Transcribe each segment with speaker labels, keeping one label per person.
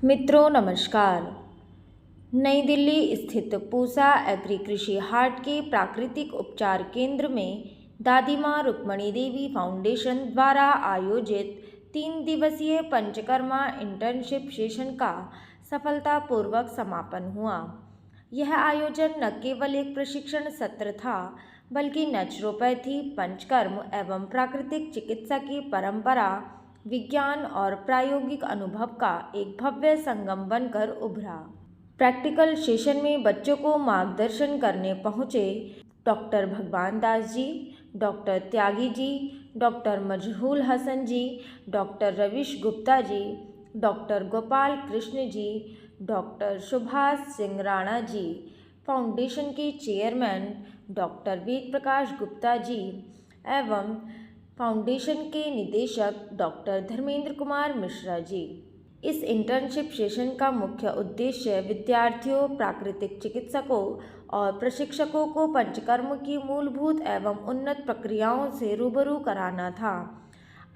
Speaker 1: मित्रों नमस्कार। नई दिल्ली स्थित पूसा एग्री कृषि हाट के प्राकृतिक उपचार केंद्र में दादी माँ रुक्मणी देवी फाउंडेशन द्वारा आयोजित 3 दिवसीय पंचकर्मा इंटर्नशिप सेशन का सफलतापूर्वक समापन हुआ। यह आयोजन न केवल एक प्रशिक्षण सत्र था, बल्कि नेचुरोपैथी, पंचकर्म एवं प्राकृतिक चिकित्सा की परंपरा, विज्ञान और प्रायोगिक अनुभव का एक भव्य संगम बनकर उभरा। प्रैक्टिकल सेशन में बच्चों को मार्गदर्शन करने पहुँचे डॉक्टर भगवान दास जी, डॉक्टर त्यागी जी, डॉक्टर मजहूल हसन जी, डॉक्टर रविश Gupta ji, doctor Gopal Krishna ji, doctor Subhash Singh Rana ji, foundation के चेयरमैन डॉक्टर वेद प्रकाश गुप्ता जी एवं फाउंडेशन के निदेशक डॉक्टर धर्मेंद्र कुमार मिश्रा जी। इस इंटर्नशिप सेशन का मुख्य उद्देश्य विद्यार्थियों, प्राकृतिक चिकित्सकों और प्रशिक्षकों को पंचकर्म की मूलभूत एवं उन्नत प्रक्रियाओं से रूबरू कराना था।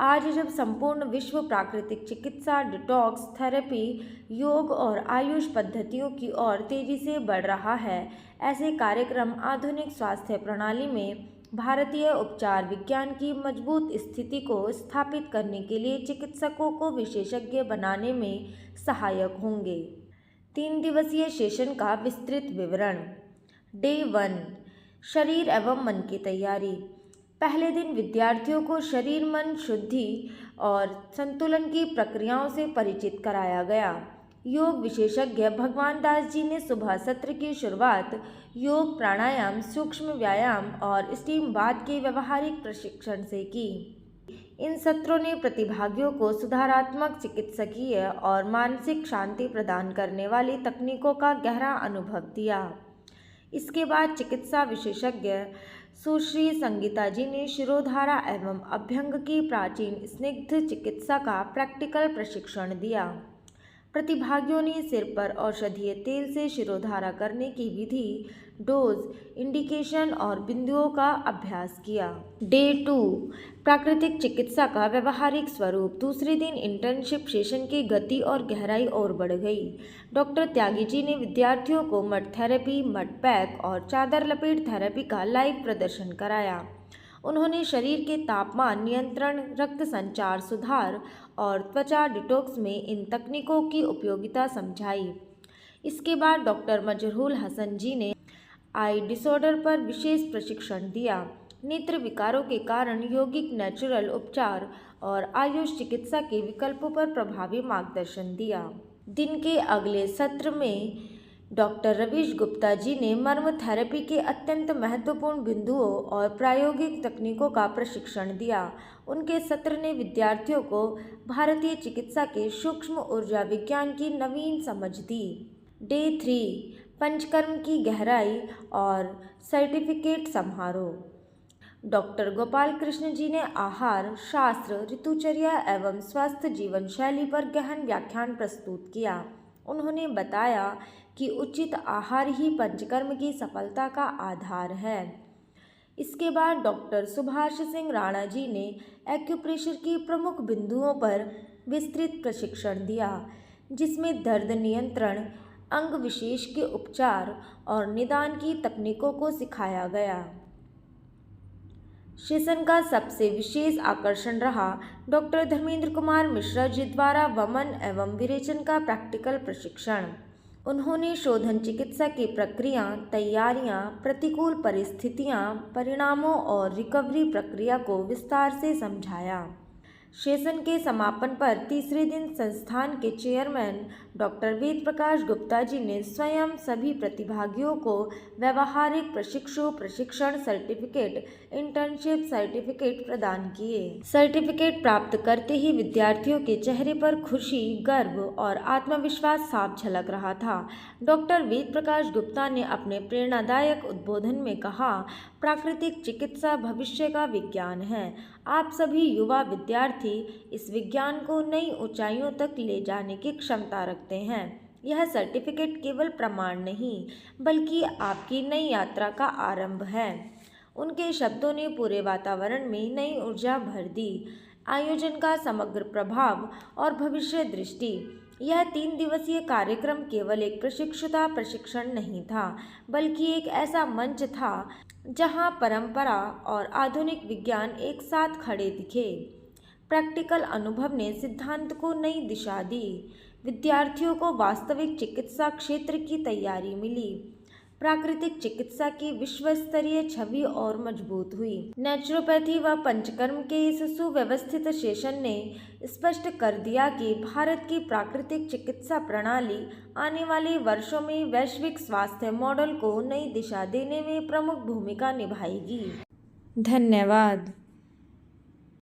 Speaker 1: आज जब संपूर्ण विश्व प्राकृतिक चिकित्सा, डिटॉक्स थेरेपी, योग और आयुष पद्धतियों की ओर तेजी से बढ़ रहा है, ऐसे कार्यक्रम आधुनिक स्वास्थ्य प्रणाली में भारतीय उपचार विज्ञान की मजबूत स्थिति को स्थापित करने के लिए चिकित्सकों को विशेषज्ञ बनाने में सहायक होंगे। 3 दिवसीय सेशन का विस्तृत विवरण। डे 1, शरीर एवं मन की तैयारी। पहले दिन विद्यार्थियों को शरीर मन शुद्धि और संतुलन की प्रक्रियाओं से परिचित कराया गया। योग विशेषज्ञ भगवान दास जी ने सुबह सत्र की शुरुआत योग, प्राणायाम, सूक्ष्म व्यायाम और स्टीम बाथ के व्यवहारिक प्रशिक्षण से की। इन सत्रों ने प्रतिभागियों को सुधारात्मक, चिकित्सकीय और मानसिक शांति प्रदान करने वाली तकनीकों का गहरा अनुभव दिया। इसके बाद चिकित्सा विशेषज्ञ सुश्री संगीता जी ने शिरोधारा एवं अभ्यंग की प्राचीन स्निग्ध चिकित्सा का प्रैक्टिकल प्रशिक्षण दिया। प्रतिभागियों ने सिर पर औषधीय तेल से शिरोधारा करने की विधि, डोज, इंडिकेशन और बिंदुओं का अभ्यास किया। डे 2, प्राकृतिक चिकित्सा का व्यवहारिक स्वरूप। दूसरे दिन इंटर्नशिप सेशन की गति और गहराई और बढ़ गई। डॉक्टर त्यागी जी ने विद्यार्थियों को मड थेरेपी, मड पैक और चादर लपेट थेरेपी का लाइव प्रदर्शन कराया। उन्होंने शरीर के तापमान नियंत्रण, रक्त संचार सुधार और त्वचा डिटॉक्स में इन तकनीकों की उपयोगिता समझाई। इसके बाद डॉक्टर मजहूल हसन जी ने आई डिसऑर्डर पर विशेष प्रशिक्षण दिया। नेत्र विकारों के कारण यौगिक, नेचुरल उपचार और आयुष चिकित्सा के विकल्पों पर प्रभावी मार्गदर्शन दिया। दिन के अगले सत्र में डॉक्टर रविश गुप्ता जी ने मर्म थेरेपी के अत्यंत महत्वपूर्ण बिंदुओं और प्रायोगिक तकनीकों का प्रशिक्षण दिया। उनके सत्र ने विद्यार्थियों को भारतीय चिकित्सा के सूक्ष्म ऊर्जा विज्ञान की नवीन समझ दी। डे 3, पंचकर्म की गहराई और सर्टिफिकेट समारोह। डॉक्टर गोपाल कृष्ण जी ने आहार शास्त्र, ऋतुचर्या एवं स्वस्थ जीवन शैली पर गहन व्याख्यान प्रस्तुत किया। उन्होंने बताया कि उचित आहार ही पंचकर्म की सफलता का आधार है। इसके बाद डॉक्टर सुभाष सिंह राणा जी ने एक्यूप्रेशर की प्रमुख बिंदुओं पर विस्तृत प्रशिक्षण दिया, जिसमें दर्द नियंत्रण, अंग विशेष के उपचार और निदान की तकनीकों को सिखाया गया। सेशन का सबसे विशेष आकर्षण रहा डॉक्टर धर्मेंद्र कुमार मिश्रा जी द्वारा वमन एवं विरेचन का प्रैक्टिकल प्रशिक्षण। उन्होंने शोधन चिकित्सा की प्रक्रिया, तैयारियां, प्रतिकूल परिस्थितियां, परिणामों और रिकवरी प्रक्रिया को विस्तार से समझाया। सेशन के समापन पर तीसरे दिन संस्थान के चेयरमैन डॉक्टर वेद प्रकाश गुप्ता जी ने स्वयं सभी प्रतिभागियों को व्यवहारिक प्रशिक्षण सर्टिफिकेट, इंटर्नशिप सर्टिफिकेट प्रदान किए। सर्टिफिकेट प्राप्त करते ही विद्यार्थियों के चेहरे पर खुशी, गर्व और आत्मविश्वास साफ झलक रहा था। डॉक्टर वेद प्रकाश गुप्ता ने अपने प्रेरणादायक उद्बोधन में कहा, प्राकृतिक चिकित्सा भविष्य का विज्ञान है। आप सभी युवा विद्यार्थी इस विज्ञान को नई ऊंचाइयों तक ले जाने की क्षमता रखते हैं। यह सर्टिफिकेट केवल प्रमाण नहीं, बल्कि आपकी नई यात्रा का आरंभ है। उनके शब्दों ने पूरे वातावरण में नई ऊर्जा भर दी। आयोजन का समग्र प्रभाव और भविष्य दृष्टि। यह 3 दिवसीय कार्यक्रम केवल एक प्रशिक्षुता प्रशिक्षण नहीं था, बल्कि एक ऐसा मंच था जहां परंपरा और आधुनिक विज्ञान एक साथ खड़े दिखे। प्रैक्टिकल अनुभव ने सिद्धांत को नई दिशा दी। विद्यार्थियों को वास्तविक चिकित्सा क्षेत्र की तैयारी मिली। प्राकृतिक चिकित्सा की विश्व स्तरीय छवि और मजबूत हुई। नेचुरोपैथी व पंचकर्म के इस सुव्यवस्थित सेशन ने स्पष्ट कर दिया कि भारत की प्राकृतिक चिकित्सा प्रणाली आने वाले वर्षों में वैश्विक स्वास्थ्य मॉडल को नई दिशा देने में प्रमुख भूमिका निभाएगी। धन्यवाद।